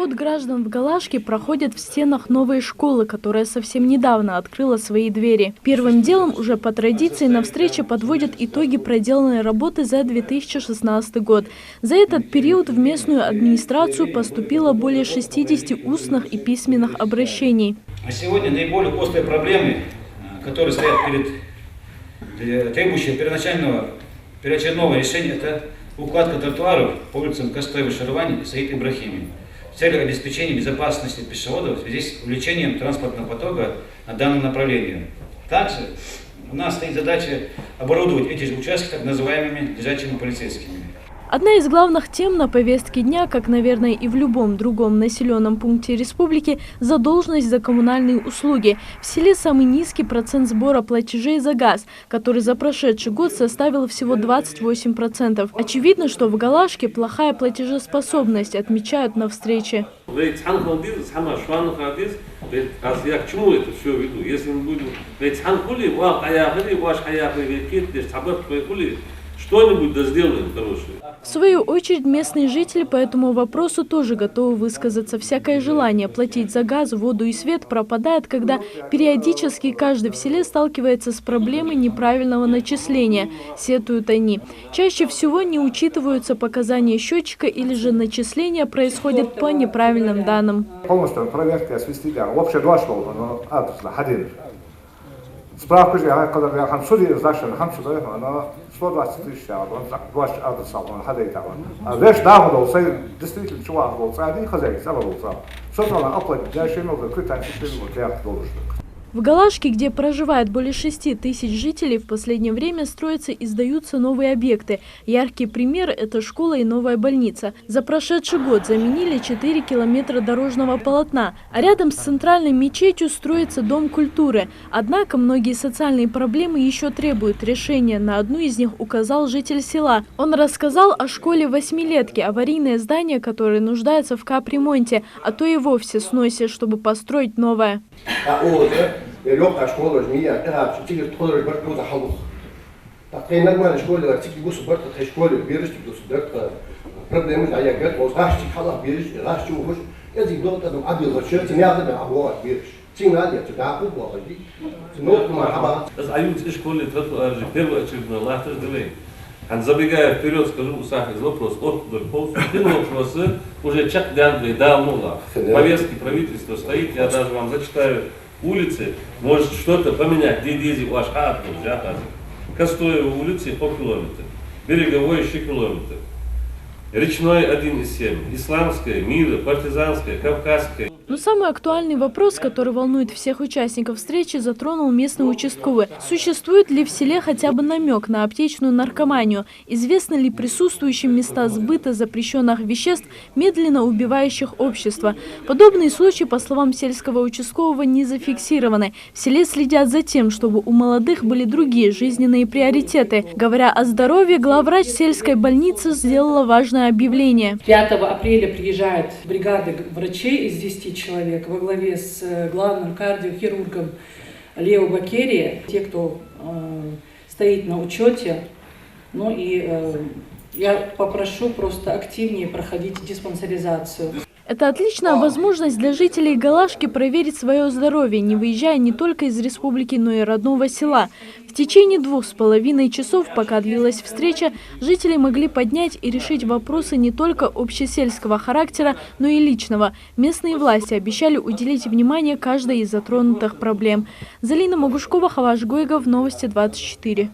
Перевод граждан в Галашки проходит в стенах новой школы, которая совсем недавно открыла свои двери. Первым делом уже по традиции на встрече подводят итоги проделанной работы за 2016 год. За этот период в местную администрацию поступило более 60 устных и письменных обращений. А сегодня наиболее острые проблемы, которые стоят требующие первоочередного решения, это укладка тротуаров по улицам Костаева, Шарвани и Саид Ибрахими с целью обеспечения безопасности пешеходов в связи с увеличением транспортного потока на данном направлении. Также у нас стоит задача оборудовать эти же участки так называемыми лежачими полицейскими. Одна из главных тем на повестке дня, как, наверное, и в любом другом населенном пункте республики, задолженность за коммунальные услуги. В селе самый низкий процент сбора платежей за газ, который за прошедший год составил всего 28%. Очевидно, что в Галашке плохая платежеспособность, отмечают на встрече. Я к чему это все веду? Если мы будем что-нибудь да сделаем хорошее. В свою очередь, местные жители по этому вопросу тоже готовы высказаться. Всякое желание платить за газ, воду и свет пропадает, когда периодически каждый в селе сталкивается с проблемой неправильного начисления, сетуют они. Чаще всего не учитываются показания счетчика или же начисления происходят по неправильным данным. Справка же, когда хам суди зашен, хам суди, она 120 тысяч, а 20 адресов, он ходит там. А вещь давно, все действительно чувак был, один хозяин, сам был сам. Что-то она оплатит, дальше ему закрытая система, вот я должен. В Галашке, где проживает более 6 тысяч жителей, в последнее время строятся и сдаются новые объекты. Яркий пример – это школа и новая больница. За прошедший год заменили 4 километра дорожного полотна, а рядом с центральной мечетью строится Дом культуры. Однако многие социальные проблемы еще требуют решения. На одну из них указал житель села. Он рассказал о школе восьмилетки, аварийное здание, которое нуждается в капремонте, а то и вовсе сносе, чтобы построить новое. الوقت شكول رجمية أنا بتيجي تقول البرد جوز حلو. تقين نجمع شكول ولا تيجي جوز برد تشكول بيرش جوز برد برد مش عيا جت وزاش تيجي حلا بيرش غاش تشوفش يزيد نقطة من عبد الغشير تنيا ده عبوة بيرش تيجي عادي تدعو بوالدي نقطة مرحبا. بس أيوة شكول ترتو أرجع первое очередное الله تجدلين. Забегая вперед, скажу, Сахар, вопрос от полностью. Вопросы уже чак давно. Повестки правительства стоит, я даже вам зачитаю. Улицы может что-то поменять. Дидизи ваш хат, Костоева улицы по километру, Береговой еще километр, Речной 1,7, Исламская, Мира, Партизанская, Кавказская. Но самый актуальный вопрос, который волнует всех участников встречи, затронул местный участковый. Существует ли в селе хотя бы намек на аптечную наркоманию? Известны ли присутствующие места сбыта запрещенных веществ, медленно убивающих общество? Подобные случаи, по словам сельского участкового, не зафиксированы. В селе следят за тем, чтобы у молодых были другие жизненные приоритеты. Говоря о здоровье, главврач сельской больницы сделала важное объявление. 5 апреля приезжает бригада врачей из 10 человек во главе с главным кардиохирургом Лео Бакерия, те, кто стоит на учете. Ну и я попрошу просто активнее проходить диспансеризацию. Это отличная возможность для жителей Галашки проверить свое здоровье, не выезжая не только из республики, но и родного села. В течение 2,5 часов, пока длилась встреча, жители могли поднять и решить вопросы не только общесельского характера, но и личного. Местные власти обещали уделить внимание каждой из затронутых проблем. Залина Могушкова, Хаваш Гойгов, Новости 24.